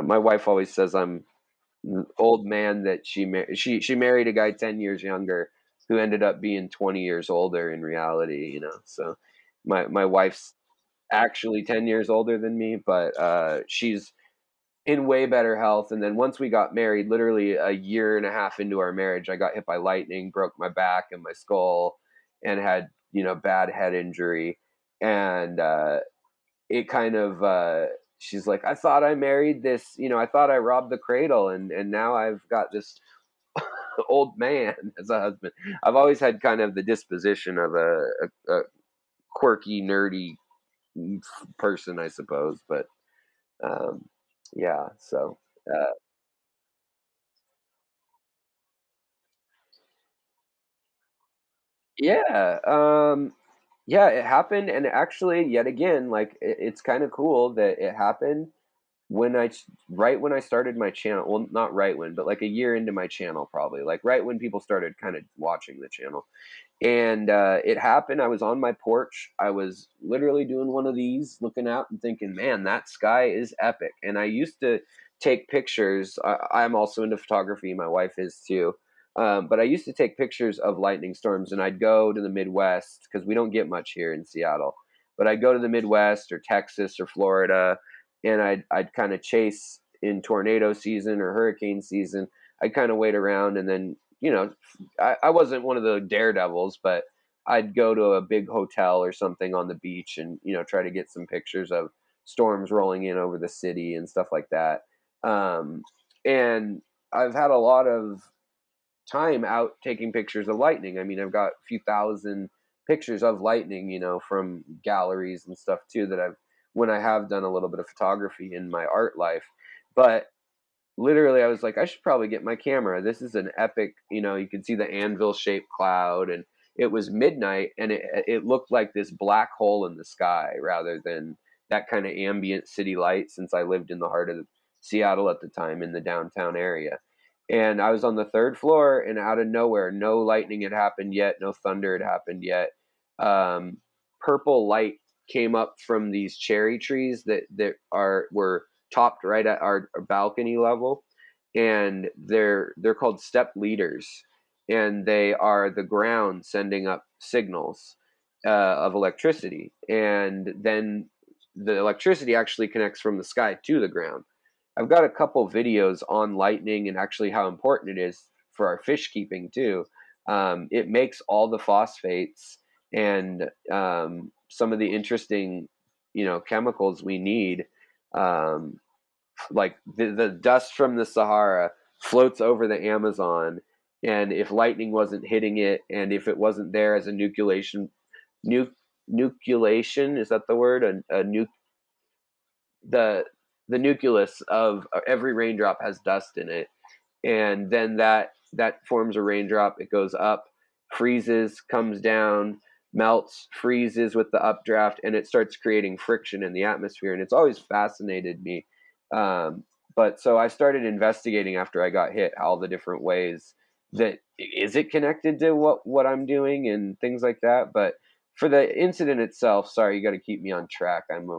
My wife always says I'm the old man that she married a guy 10 years younger who ended up being 20 years older in reality, So my wife's actually 10 years older than me, but she's in way better health. And then once we got married, literally a year and a half into our marriage, I got hit by lightning, broke my back and my skull, and had, bad head injury. And it kind of, she's like, I thought I married this, I thought I robbed the cradle, and now I've got this old man as a husband. I've always had kind of the disposition of a quirky, nerdy person, I suppose. But um, yeah, so uh, yeah, yeah, it happened, and actually, yet again, like it's kind of cool that it happened when right when I started my channel. Well, not right when, but like a year into my channel, probably like right when people started kind of watching the channel. And it happened. I was on my porch. I was literally doing one of these, looking out and thinking, man, that sky is epic. And I used to take pictures. I'm also into photography. My wife is too. But I used to take pictures of lightning storms, and I'd go to the Midwest because we don't get much here in Seattle. But I'd go to the Midwest or Texas or Florida, and I'd kind of chase in tornado season or hurricane season. I'd kind of wait around, and then I wasn't one of the daredevils, but I'd go to a big hotel or something on the beach and try to get some pictures of storms rolling in over the city and stuff like that. Um, and I've had a lot of time out taking pictures of lightning. I mean, I've got a few thousand pictures of lightning, from galleries and stuff too that I've when I have done a little bit of photography in my art life. But literally I was like, I should probably get my camera. This is an epic, you can see the anvil shaped cloud, and it was midnight, and it looked like this black hole in the sky rather than that kind of ambient city light, since I lived in the heart of Seattle at the time in the downtown area. And I was on the third floor, and out of nowhere, no lightning had happened yet, no thunder had happened yet. Um, Purple light came up from these cherry trees that were topped right at our balcony level, and they're called step leaders, and they are the ground sending up signals of electricity, and then the electricity actually connects from the sky to the ground. I've got a couple videos on lightning and actually how important it is for our fish keeping too. It makes all the phosphates and some of the interesting, chemicals we need. Um, like the dust from the Sahara floats over the Amazon, and if lightning wasn't hitting it, and if it wasn't there as a nu- nucleation, is that the word? The the nucleus of every raindrop has dust in it, and then that forms a raindrop. It goes up, freezes, comes down, melts, freezes with the updraft, and it starts creating friction in the atmosphere. And it's always fascinated me. Um, but so I started investigating after I got hit all the different ways that is it connected to what I'm doing and things like that. But for the incident itself, sorry, you got to keep me on track. I'm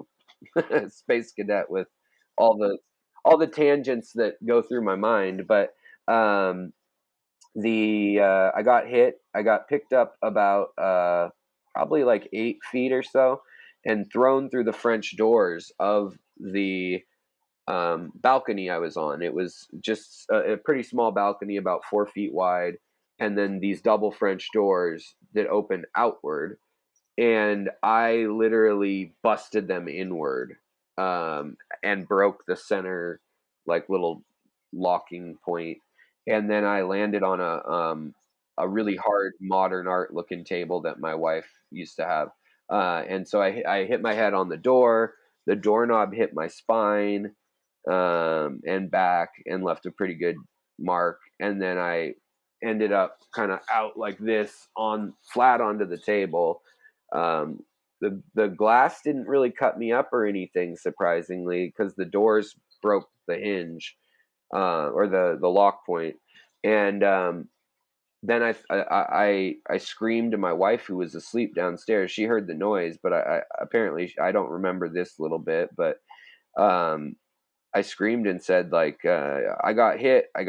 a space cadet with all the all the tangents that go through my mind. But um, the I got hit. I got picked up about probably like 8 feet or so, and thrown through the French doors of the balcony I was on. It was just a pretty small balcony, about 4 feet wide, and then these double French doors that open outward, and I literally busted them inward, and broke the center like little locking point, and then I landed on a really hard modern art looking table that my wife used to have, and so I hit my head on the door. The doorknob hit my spine and back and left a pretty good mark, and then I ended up kind of out like this on flat onto the table. The glass didn't really cut me up or anything, surprisingly, because the doors broke the hinge, or the lock point. And then I screamed to my wife, who was asleep downstairs. She heard the noise, but I apparently I don't remember this little bit, but um, I screamed and said like, I got hit, like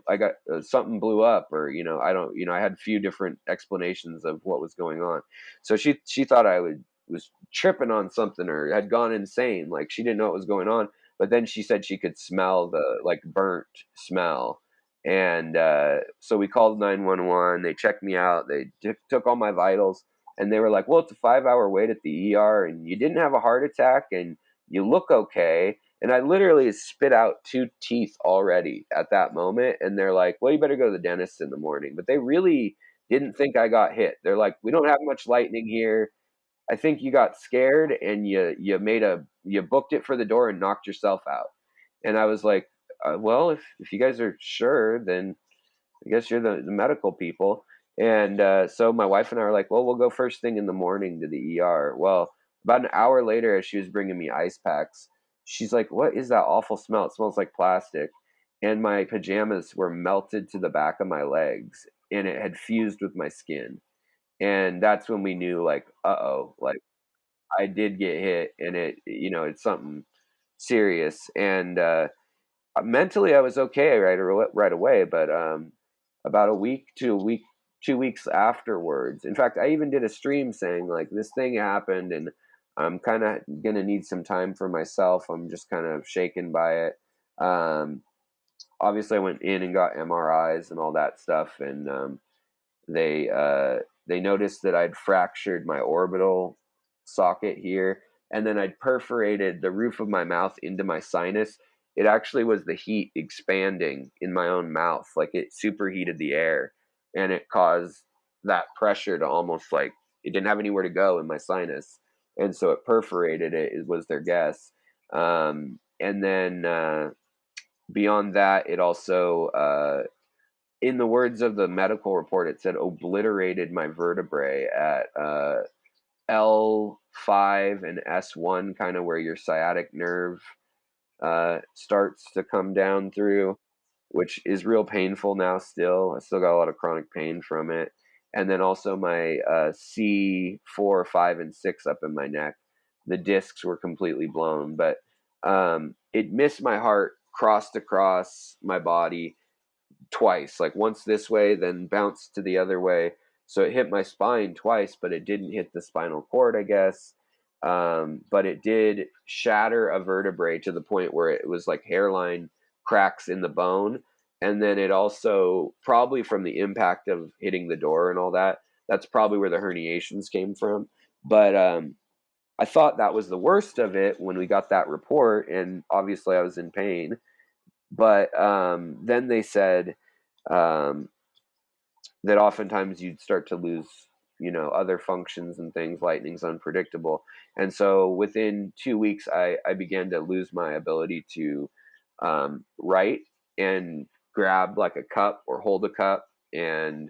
I got something blew up, or I don't, I had a few different explanations of what was going on. So she thought I was tripping on something or had gone insane, like she didn't know what was going on. But then she said she could smell the like burnt smell, and so we called 911. They checked me out. They took all my vitals, and they were like, "Well, it's a 5-hour wait at the ER, and you didn't have a heart attack, and you look okay." And I literally spit out 2 teeth already at that moment. And they're like, well, you better go to the dentist in the morning. But they really didn't think I got hit. They're like, we don't have much lightning here. I think you got scared and you booked it for the door and knocked yourself out. And I was like, well, if you guys are sure, then I guess you're the medical people. And so my wife and I were like, well, we'll go first thing in the morning to the ER. Well, about an hour later, as she was bringing me ice packs, she's like, what is that awful smell? It smells like plastic. And my pajamas were melted to the back of my legs, and it had fused with my skin. And that's when we knew, like, uh-oh, like I did get hit, and it's something serious. And mentally I was okay right away, but about a week to a week 2 weeks afterwards, in fact, I even did a stream saying like this thing happened, and I'm kind of gonna need some time for myself. I'm just kind of shaken by it. um, Obviously I went in and got MRIs and all that stuff, and they they noticed that I'd fractured my orbital socket here, and then I'd perforated the roof of my mouth into my sinus. It actually was the heat expanding in my own mouth, like it superheated the air, and it caused that pressure to almost like it didn't have anywhere to go in my sinus, and so it perforated it. It was their guess, and then beyond that, it also in the words of the medical report, it said obliterated my vertebrae at L5 and S1, kind of where your sciatic nerve starts to come down through, which is real painful now still. I still got a lot of chronic pain from it. And then also my C4, 5, and 6 up in my neck. The discs were completely blown, but it missed my heart, crossed across my body twice, like once this way, then bounced to the other way. So it hit my spine twice, but it didn't hit the spinal cord, I guess. But it did shatter a vertebrae to the point where it was like hairline cracks in the bone. And then it also, probably from the impact of hitting the door and all that, that's probably where the herniations came from. But I thought that was the worst of it when we got that report, and obviously I was in pain. But then they said um, that oftentimes you'd start to lose, other functions and things. Lightning's unpredictable. And so within 2 weeks, I began to lose my ability to write and grab like a cup or hold a cup and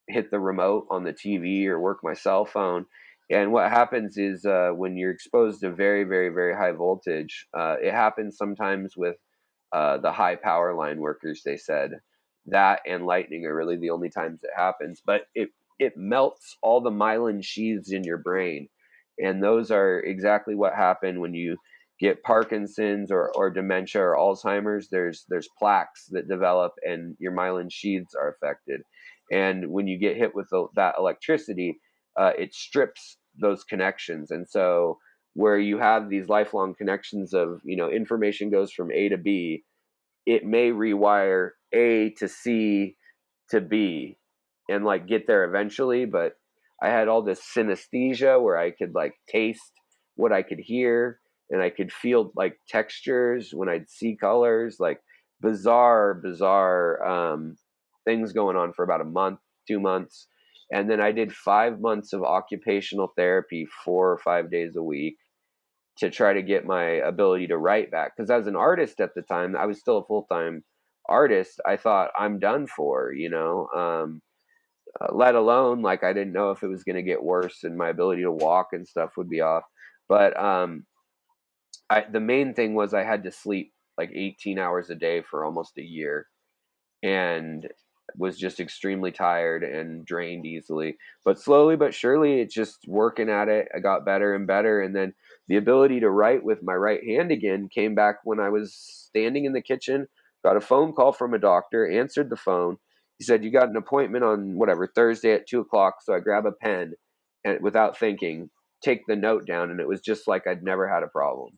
hit the remote on the TV or work my cell phone. And what happens is when you're exposed to very, very, very high voltage, it happens sometimes with the high power line workers. They said that and lightning are really the only times it happens, but it melts all the myelin sheaths in your brain, and those are exactly what happen when you get Parkinson's or dementia or Alzheimer's. There's plaques that develop, and your myelin sheaths are affected. And when you get hit with that electricity, it strips those connections, and so where you have these lifelong connections of, information goes from A to B, it may rewire A to C to B and like get there eventually. But I had all this synesthesia where I could like taste what I could hear, and I could feel like textures when I'd see colors, like bizarre things going on for about a month, 2 months. And then I did 5 months of occupational therapy, 4 or 5 days a week, to try to get my ability to write back. Because as an artist at the time, I was still a full time artist. I thought I'm done for, let alone like I didn't know if it was going to get worse and my ability to walk and stuff would be off. But the main thing was I had to sleep like 18 hours a day for almost a year, and was just extremely tired and drained easily. But slowly but surely, it's just working at it. I got better and better. And then the ability to write with my right hand again came back when I was standing in the kitchen, got a phone call from a doctor, answered the phone. He said, "You got an appointment on whatever, Thursday at 2 o'clock." So I grab a pen and without thinking, take the note down. And it was just like I'd never had a problem.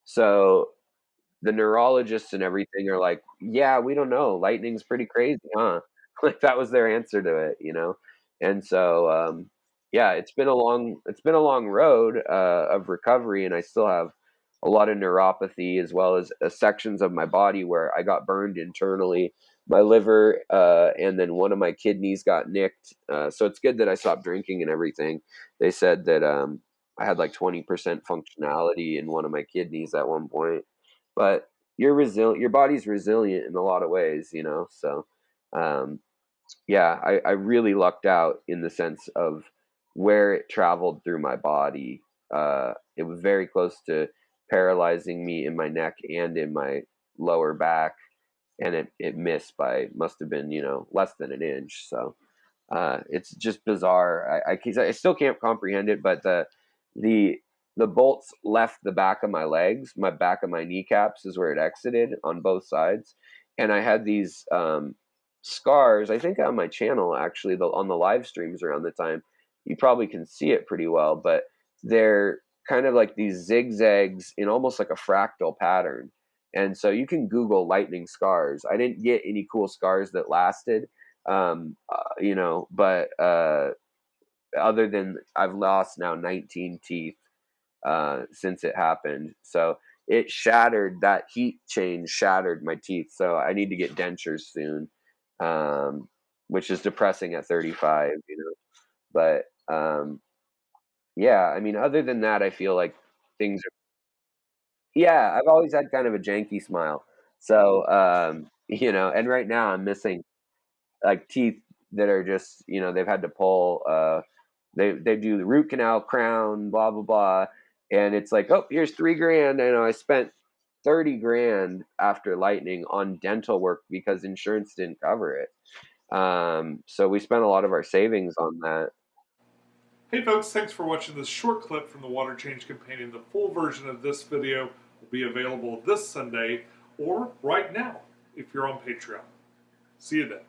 So the neurologists and everything are like, "Yeah, we don't know. Lightning's pretty crazy, huh?" Like that was their answer to it, you know. And so, yeah, it's been a long road of recovery, and I still have a lot of neuropathy as well as sections of my body where I got burned internally, my liver, and then one of my kidneys got nicked. So it's good that I stopped drinking and everything. They said that I had like 20% functionality in one of my kidneys at one point, but you're resilient. Your body's resilient in a lot of ways, you know. So, um, yeah, I really lucked out in the sense of where it traveled through my body. It was very close to paralyzing me in my neck and in my lower back, and it missed by must have been, you know, less than an inch. So it's just bizarre. I still can't comprehend it, but the the bolts left the back of my legs. My back of my kneecaps is where it exited on both sides, and I had these scars. I think on my channel actually, on the live streams around the time, you probably can see it pretty well. But they're kind of like these zigzags in almost like a fractal pattern. And so you can Google lightning scars. I didn't get any cool scars that lasted, you know, but other than I've lost now 19 teeth since it happened. So it shattered, that heat change shattered my teeth. So I need to get dentures soon, which is depressing at 35, you know. But yeah, I mean, other than that, I feel like things are, yeah, I've always had kind of a janky smile. So, you know, and right now I'm missing like teeth that are just, you know, they've had to pull they do the root canal, crown, blah blah blah, and it's like, oh, here's 3 grand. I know I spent 30 grand after lightning on dental work because insurance didn't cover it. So we spent a lot of our savings on that. Hey folks, thanks for watching this short clip from the Water Change Companion. The full version of this video will be available this Sunday or right now if you're on Patreon. See you then.